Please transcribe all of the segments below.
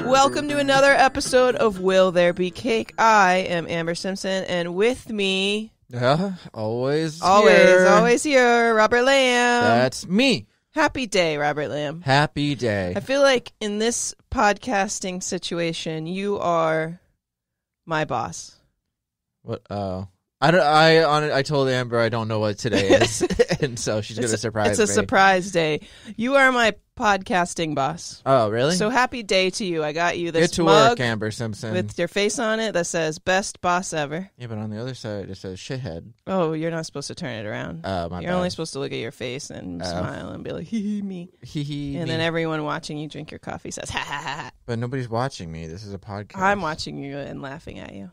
Welcome to another episode of Will There Be Cake? I am Amber Simpson, and with me... Always here, Robert Lamb. That's me. Happy day, Robert Lamb. Happy day. I feel like in this podcasting situation, you are my boss. What? I told Amber I don't know what today is, and so she's going to surprise me. It's a surprise day. You are my podcasting boss. Oh, really? So happy day to you. I got you this Get to mug work, Amber Simpson. with your face on it that says "Best Boss Ever." Yeah, but on the other side it says shithead. Oh, you're not supposed to turn it around. My You're bad. only supposed to look at your face and smile and be like, hee hee me. Hee hee And me. then everyone watching you drink your coffee says, ha ha ha. But nobody's watching me. This is a podcast. I'm watching you and laughing at you.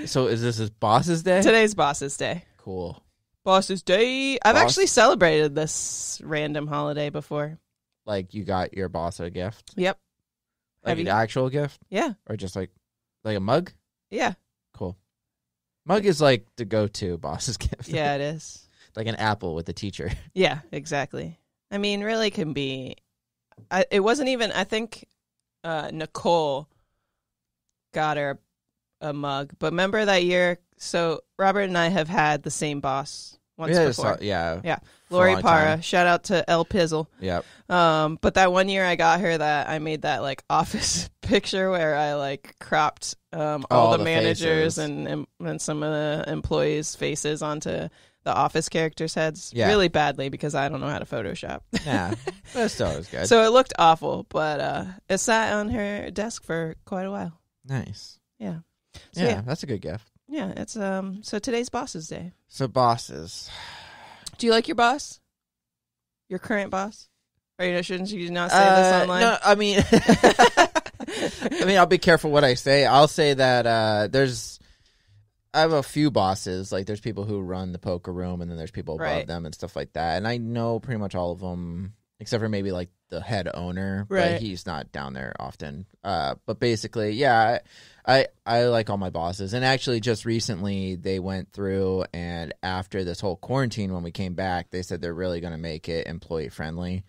So is this his boss's day? Today's Boss's Day. Cool. Boss's Day. I've actually celebrated this random holiday before. Like you got your boss a gift? Yep. Like an actual gift? Yeah. Or just like a mug? Yeah. Cool. Mug is like the go-to boss's gift. Yeah, it is. Like an apple with the teacher. Yeah, exactly. I mean, really can be. It wasn't even, I think Nicole got her a mug. But remember that year? So Robert and I have had the same boss once before. Yeah. Lori Parra. Shout out to El Pizzle. Yep. But that one year I got her that I made that like office picture where I like cropped all the managers and some of the employees' faces onto the office characters' heads really badly because I don't know how to Photoshop. Yeah, that still is good. So it looked awful, but it sat on her desk for quite a while. Nice. Yeah. So, yeah, that's a good gift. Yeah, it's so today's Boss's Day. So bosses. Do you like your boss? Your current boss? Or shouldn't you not say this online? No, I mean I'll be careful what I say. I'll say that I have a few bosses. Like there's people who run the poker room and then there's people above them and stuff like that. And I know pretty much all of them except for maybe like the head owner, but he's not down there often. But basically, yeah, I like all my bosses. And actually just recently they went through and after this whole quarantine when we came back, they said they're really going to make it employee friendly.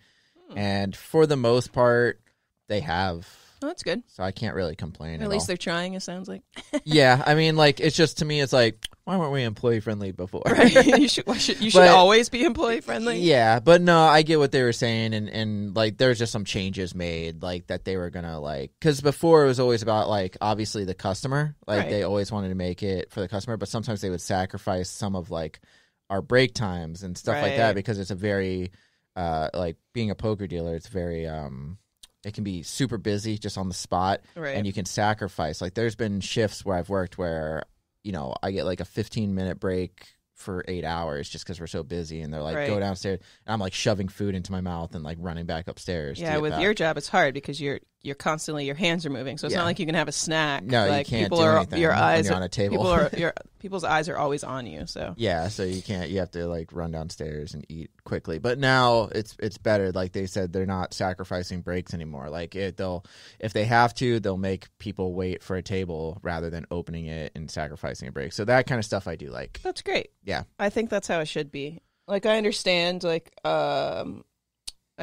And for the most part, they have. Oh, that's good. So I can't really complain at least they're trying, it sounds like. Yeah, I mean, like, it's just, to me, it's like, why weren't we employee-friendly before? Right. You should always be employee-friendly. Yeah, but no, I get what they were saying, and like, there's just some changes made, like, that they were gonna, like, because before it was always about, like, obviously the customer. Like, they always wanted to make it for the customer, but sometimes they would sacrifice some of, like, our break times and stuff like that, because it's a very, like, being a poker dealer, it's very, it can be super busy just on the spot, and you can sacrifice. Like, there's been shifts where I've worked where, you know, I get like a 15-minute break for 8 hours just because we're so busy, and they're like, go downstairs, and I'm like shoving food into my mouth and like running back upstairs. Yeah, with your job, it's hard because you're constantly, your hands are moving, so it's not like you can have a snack. No, like, you can't do anything your eyes when you're on a table. People's eyes are always on you. So yeah, so you can't. You have to like run downstairs and eat quickly. But now it's better. Like they said, they're not sacrificing breaks anymore. Like if they have to, they'll make people wait for a table rather than opening it and sacrificing a break. So that kind of stuff I do like. That's great. Yeah, I think that's how it should be. Like I understand. Like I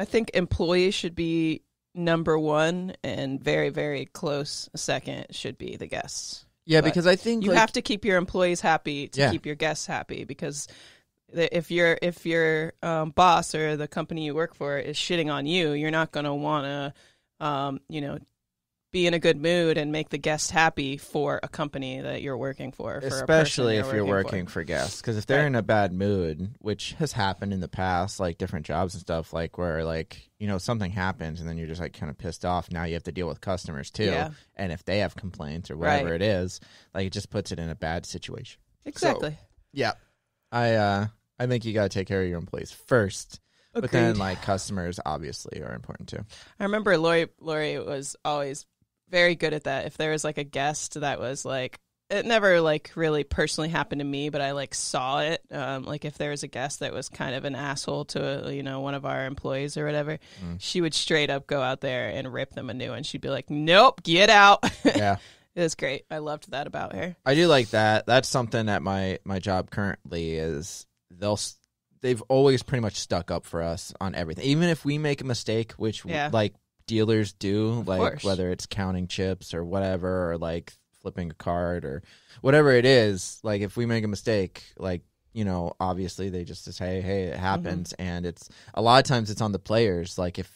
think employees should be number one, and very, very close second should be the guests. Yeah, but because I think you have to keep your employees happy to keep your guests happy, because if your boss or the company you work for is shitting on you, you're not going to want to be in a good mood and make the guests happy for a company that you're working for especially if you're working for guests, because if they're in a bad mood, which has happened in the past, like different jobs and stuff, like where like, you know, something happens and then you're just like kind of pissed off. Now you have to deal with customers too, and if they have complaints or whatever it is, like it just puts it in a bad situation. Exactly. So, yeah, I think you got to take care of your employees first. Agreed. But then like customers obviously are important too. I remember Lori was always very good at that. If there was like a guest that was like, it never like really personally happened to me, but I like saw it. Like if there was a guest that was kind of an asshole to one of our employees or whatever, she would straight up go out there and rip them a new one. She'd be like, "Nope, get out." Yeah, it was great. I loved that about her. I do like that. That's something that my job currently is. They've always pretty much stuck up for us on everything, even if we make a mistake, which like dealers do, like whether it's counting chips or whatever, or like flipping a card or whatever it is. Like if we make a mistake, like, obviously they just say, hey, it happens. And it's a lot of times it's on the players. Like if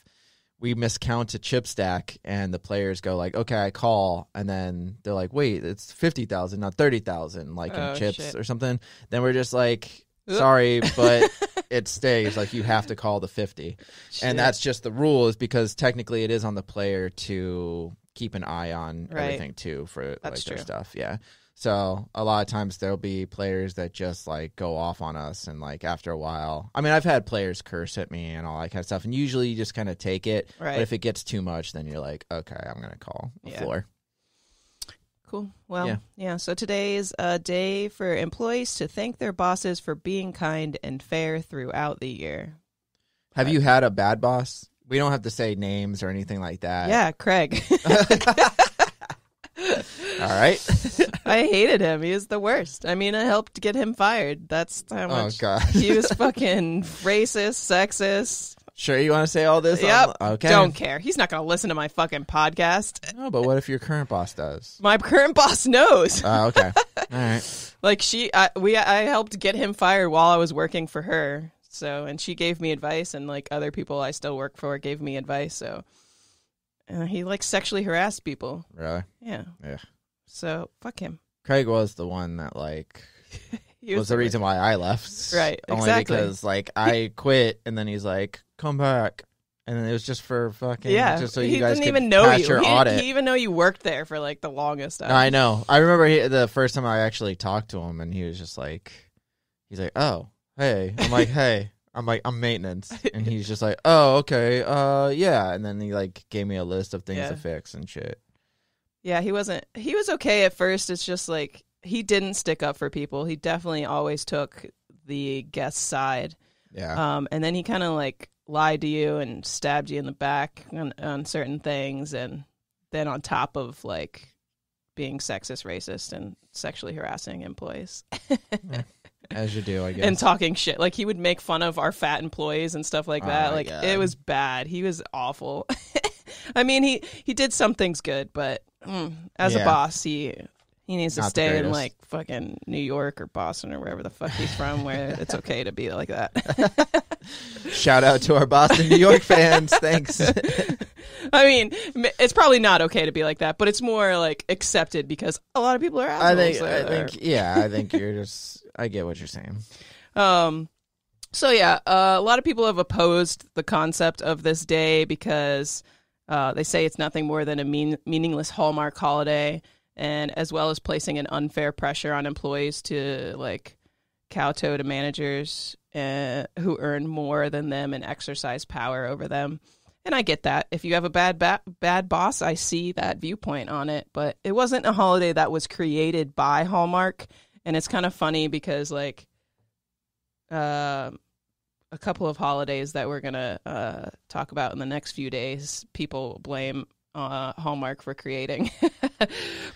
we miscount a chip stack and the players go like, okay, I call, and then they're like, wait, it's 50,000, not 30,000, like in chips or something. Then we're just like, sorry, but it stays. Like you have to call the 50. Shit. And that's just the rule, is because technically it is on the player to keep an eye on everything too for their stuff. Yeah. So a lot of times there'll be players that just like go off on us, and like after a while, I mean, I've had players curse at me and all that kind of stuff, and usually you just kind of take it. Right. But if it gets too much, then you're like, okay, I'm gonna call the floor. Cool. Well, yeah. So today is a day for employees to thank their bosses for being kind and fair throughout the year. Have you had a bad boss? We don't have to say names or anything like that. Yeah, Craig. All right. I hated him. He was the worst. I mean, I helped get him fired. That's how much. Oh, God. He was fucking racist, sexist. Sure you want to say all this? Yep. Okay. Don't care. He's not going to listen to my fucking podcast. No, but what if your current boss does? My current boss knows. Oh, okay. All right. Like I helped get him fired while I was working for her. So, and she gave me advice, and like other people I still work for gave me advice. So, he like sexually harassed people. Really? Yeah. Yeah. So fuck him. Craig was the one that like was the reason why I left. Right. Only exactly. because like I quit, and then he's like, "Come back," and then it was just for fucking just so you guys could even know pass you. your audit. He even know you worked there for like the longest time. No, I know. I remember the first time I actually talked to him, and he was just like, he's like, "Oh, hey," I'm like, "Hey." I'm like, I'm maintenance. And he's just like, oh, okay, yeah. And then he like gave me a list of things to fix and shit. Yeah, he was okay at first. It's just like, he didn't stick up for people. He definitely always took the guest side. Yeah. And then he kind of like lied to you and stabbed you in the back on certain things. And then on top of like being sexist, racist, and sexually harassing employees. Yeah. As you do, I guess. And talking shit. Like, he would make fun of our fat employees and stuff like that. Like, God. It was bad. He was awful. I mean, he did some things good, but as a boss, he needs to stay in, like, fucking New York or Boston or wherever the fuck he's from, where it's okay to be like that. Shout out to our Boston, New York fans. Thanks. I mean, it's probably not okay to be like that, but it's more, like, accepted because a lot of people are assholes. I think you're just... I get what you're saying. So yeah, a lot of people have opposed the concept of this day because they say it's nothing more than a meaningless Hallmark holiday, and as well as placing an unfair pressure on employees to like kowtow to managers who earn more than them and exercise power over them. And I get that. If you have a bad boss, I see that viewpoint on it. But it wasn't a holiday that was created by Hallmark. And it's kind of funny because, like, a couple of holidays that we're going to talk about in the next few days, people blame Hallmark for creating.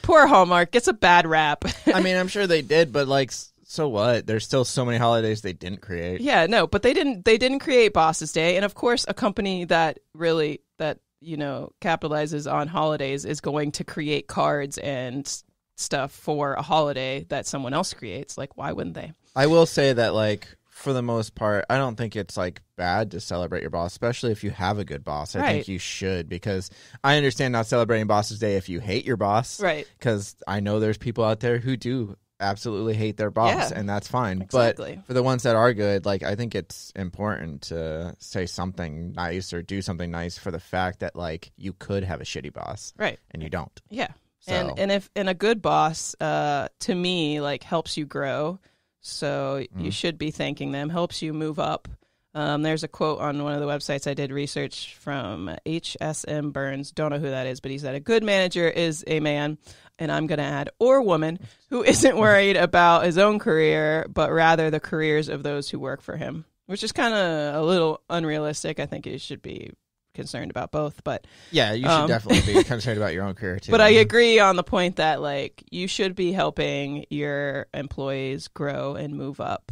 Poor Hallmark gets a bad rap. I mean, I'm sure they did, but, like, so what? There's still so many holidays they didn't create. Yeah, no, but they didn't create Boss's Day. And, of course, a company that really, capitalizes on holidays is going to create cards and stuff for a holiday that someone else creates. Like, why wouldn't they? I will say that, like, for the most part, I don't think it's like bad to celebrate your boss, especially if you have a good boss. I think you should, because I understand not celebrating Boss's Day if you hate your boss, right? Because I know there's people out there who do absolutely hate their boss, and that's fine. Exactly. But for the ones that are good, like, I think it's important to say something nice or do something nice for the fact that, like, you could have a shitty boss, right? And you don't. Yeah. So. And a good boss, to me, like, helps you grow. So you should be thanking them. Helps you move up. There's a quote on one of the websites I did research from H.S.M. Burns. Don't know who that is, but he said a good manager is a man, and I'm going to add, or woman, who isn't worried about his own career, but rather the careers of those who work for him, which is kind of a little unrealistic. I think you should be concerned about both, but yeah, you should definitely be concerned about your own career too. But I agree on the point that, like, you should be helping your employees grow and move up.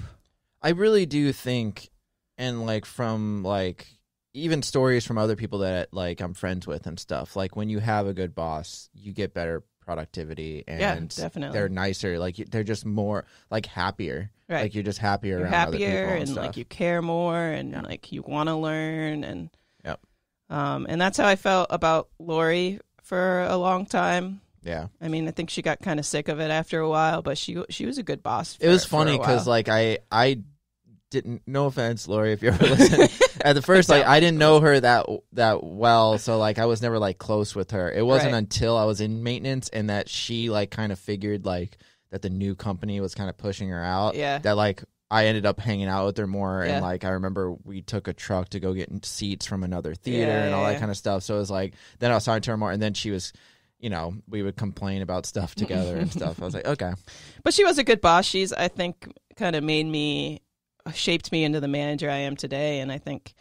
I really do think, and like from like even stories from other people that like I'm friends with and stuff. Like when you have a good boss, you get better productivity and definitely. They're nicer. Like they're just more like happier. Right. Like you're just happier You're around happier other people and and stuff. like you care more and like you want to learn and Yep. And that's how I felt about Lori for a long time. Yeah. I mean, I think she got kind of sick of it after a while, but she was a good boss. It was funny because like I didn't, no offense, Lori, if you ever listen. At the first, like I didn't know her that well, so like I was never like close with her. It wasn't until I was in maintenance and that she like kind of figured like that the new company was kind of pushing her out. Yeah. That like I ended up hanging out with her more, and like I remember we took a truck to go get seats from another theater and all that kind of stuff. So it was like then I was talking to her more, and then she was. You know, we would complain about stuff together and stuff. I was like, okay. But she was a good boss. She's, I think, kind of shaped me into the manager I am today. And I think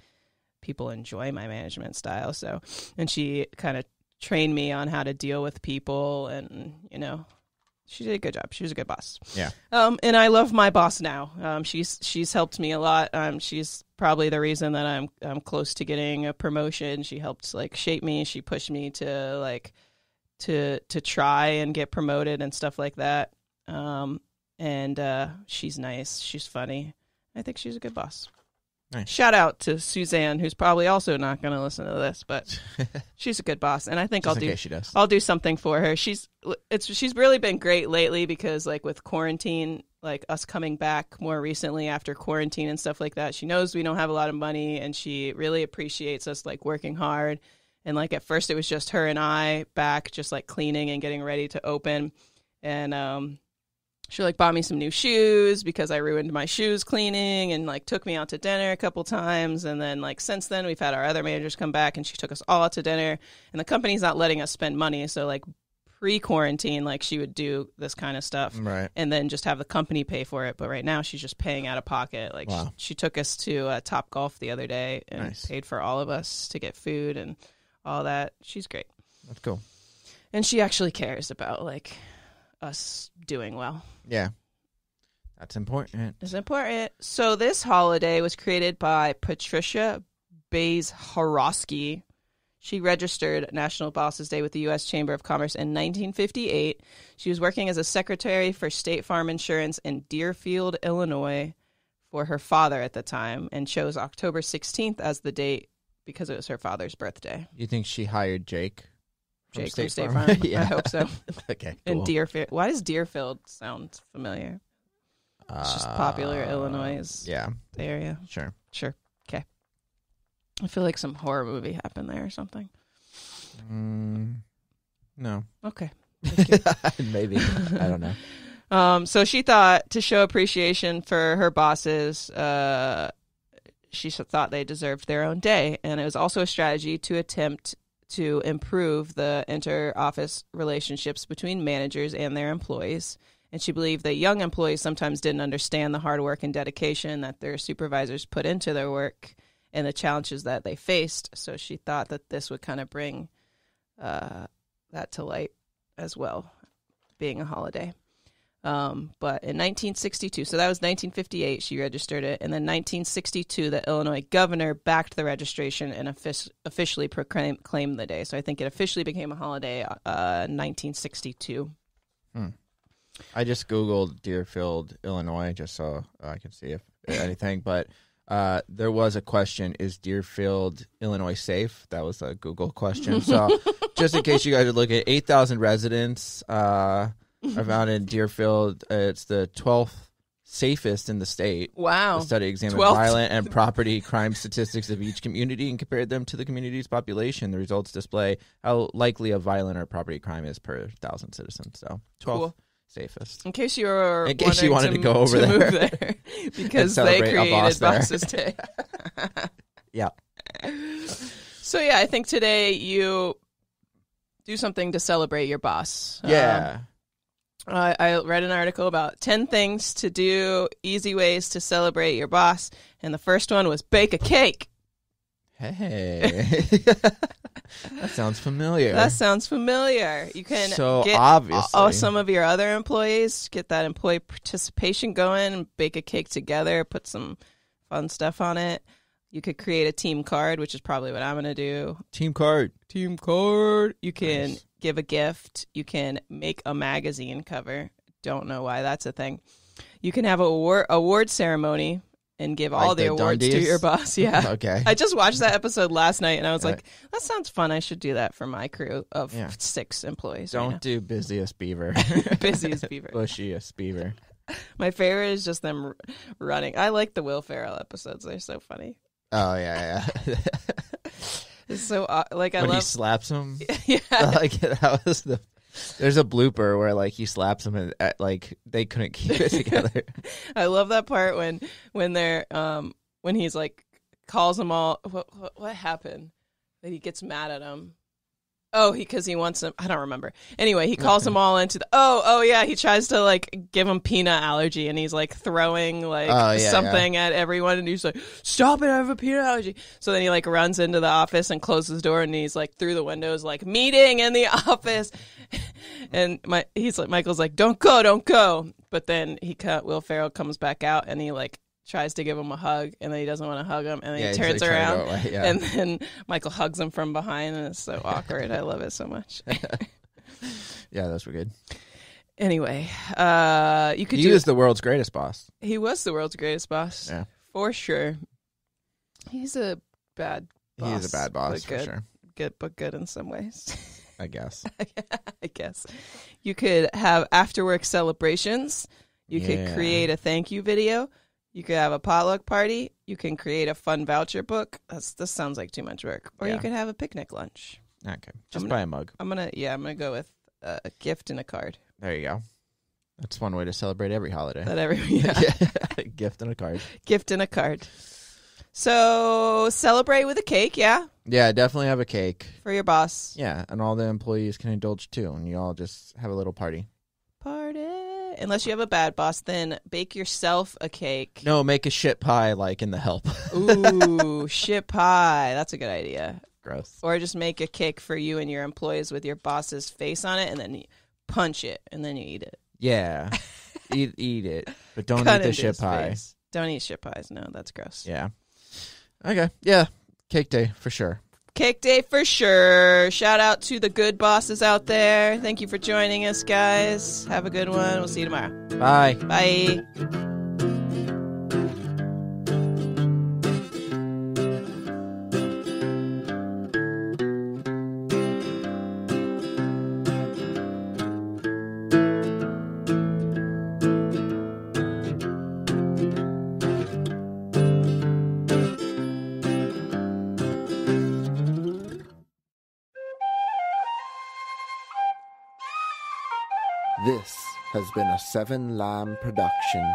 people enjoy my management style. So, and she kind of trained me on how to deal with people. And, you know, she did a good job. She was a good boss. Yeah. And I love my boss now. She's helped me a lot. She's probably the reason that I'm close to getting a promotion. She helped like shape me. She pushed me to like, to try and get promoted and stuff like that. And she's nice. She's funny. I think she's a good boss. Nice. Shout out to Suzanne, who's probably also not going to listen to this, but she's a good boss. And I think I'll do something for her. She's really been great lately because like with quarantine, like us coming back more recently after quarantine and stuff like that, she knows we don't have a lot of money and she really appreciates us like working hard. And, like, at first it was just her and I back just, like, cleaning and getting ready to open. And she, like, bought me some new shoes because I ruined my shoes cleaning and, like, took me out to dinner a couple times. And then, like, since then we've had our other managers come back and she took us all out to dinner. And the company's not letting us spend money. So, like, pre-quarantine, like, she would do this kind of stuff. Right. And then just have the company pay for it. But right now she's just paying out of pocket. Like, wow. she took us to Top Golf the other day and paid for all of us to get food and all that. She's great. That's cool. And she actually cares about like us doing well. Yeah. That's important. It's important. So this holiday was created by Patricia Bays Horosky. She registered National Bosses Day with the U.S. Chamber of Commerce in 1958. She was working as a secretary for State Farm Insurance in Deerfield, Illinois for her father at the time and chose October 16th as the date because it was her father's birthday. You think she hired Jake? From State Farm? Yeah. I hope so. Okay, cool. And Deerfield. Why does Deerfield sound familiar? It's just popular Illinois area. Sure. Okay. I feel like some horror movie happened there or something. No. Okay. Maybe. I don't know. So she thought to show appreciation for her bosses, she thought they deserved their own day. And it was also a strategy to attempt to improve the inter-office relationships between managers and their employees. And she believed that young employees sometimes didn't understand the hard work and dedication that their supervisors put into their work and the challenges that they faced. So she thought that this would kind of bring that to light as well, being a holiday. But in 1962, so that was 1958, she registered it. And then 1962, the Illinois governor backed the registration and officially proclaimed the day. So I think it officially became a holiday 1962. I just Googled Deerfield, Illinois, just so I can see if anything. But there was a question, is Deerfield, Illinois safe? That was a Google question. So just in case you guys are looking at 8,000 residents are found in Deerfield. It's the 12th safest in the state. Wow. The study examined 12th? violent and property crime statistics of each community and compared them to the community's population. The results display how likely a violent or property crime is per 1,000 citizens. So 12th. Cool. Safest. In case you were wanted to go over there. move there because they created Bosses Day. Yeah. So yeah, I think today you do something to celebrate your boss. Yeah. I read an article about 10 things to do, easy ways to celebrate your boss, and the first one was bake a cake. Hey. That sounds familiar. You can so get obviously some of your other employees, get that employee participation going, and bake a cake together, put some fun stuff on it. You could create a team card, which is probably what I'm going to do. Team card. Team card. You can Nice. give a gift. You can make a magazine cover. Don't know why that's a thing. You can have a award ceremony and give all the awards to your boss. Yeah. Okay. I just watched that episode last night, and I was like, that sounds fun. I should do that for my crew of 6 employees. Don't do busiest beaver. Busiest beaver. Bushiest beaver. My favorite is just them running. I like the Will Ferrell episodes. They're so funny. Oh, yeah. It's so, like, I when love... he slaps him. Yeah. Like, that was the... There's a blooper where, like, he slaps him and, like, they couldn't keep it together. I love that part when they're, when he's, like, calls them all... What happened? That he gets mad at him. Oh, because he wants them. I don't remember. Anyway, he calls them all into the. Oh, yeah. He tries to like give them peanut allergy, and he's like throwing like something at everyone, and he's like, "Stop it! I have a peanut allergy." So then he like runs into the office and closes the door, and he's like through the windows, like meeting in the office, and Michael's like, "Don't go!" But then Will Ferrell comes back out, and he like tries to give him a hug, and then he doesn't want to hug him, and then he turns around, and then Michael hugs him from behind, and it's so awkward. I love it so much. Yeah, those were good. Anyway, you could. He was the world's greatest boss. He was the world's greatest boss. Yeah, for sure. He's a bad boss. He's a bad boss for sure. Good, but good in some ways. I guess. I guess. You could have after-work celebrations. You could create a thank you video. You could have a potluck party. You can create a fun voucher book. This sounds like too much work. Or you could have a picnic lunch. Okay, just buy a mug. I'm gonna go with a gift and a card. There you go. That's one way to celebrate every holiday. Gift and a card. Gift and a card. So celebrate with a cake, yeah? Yeah, definitely have a cake. For your boss. Yeah, and all the employees can indulge too, and you all just have a little party. Unless you have a bad boss, then bake yourself a cake. No, make a shit pie like in The Help. Ooh, shit pie. That's a good idea. Gross. Or just make a cake for you and your employees with your boss's face on it, and then you punch it, and then you eat it. Yeah. eat it, but don't eat the shit pie. Face. Don't eat shit pies. No, that's gross. Yeah. Okay. Yeah. Cake day for sure. Cake day for sure. Shout out to the good bosses out there. Thank you for joining us, guys. Have a good one. We'll see you tomorrow. Bye. Bye. This has been a Seven Lamb production.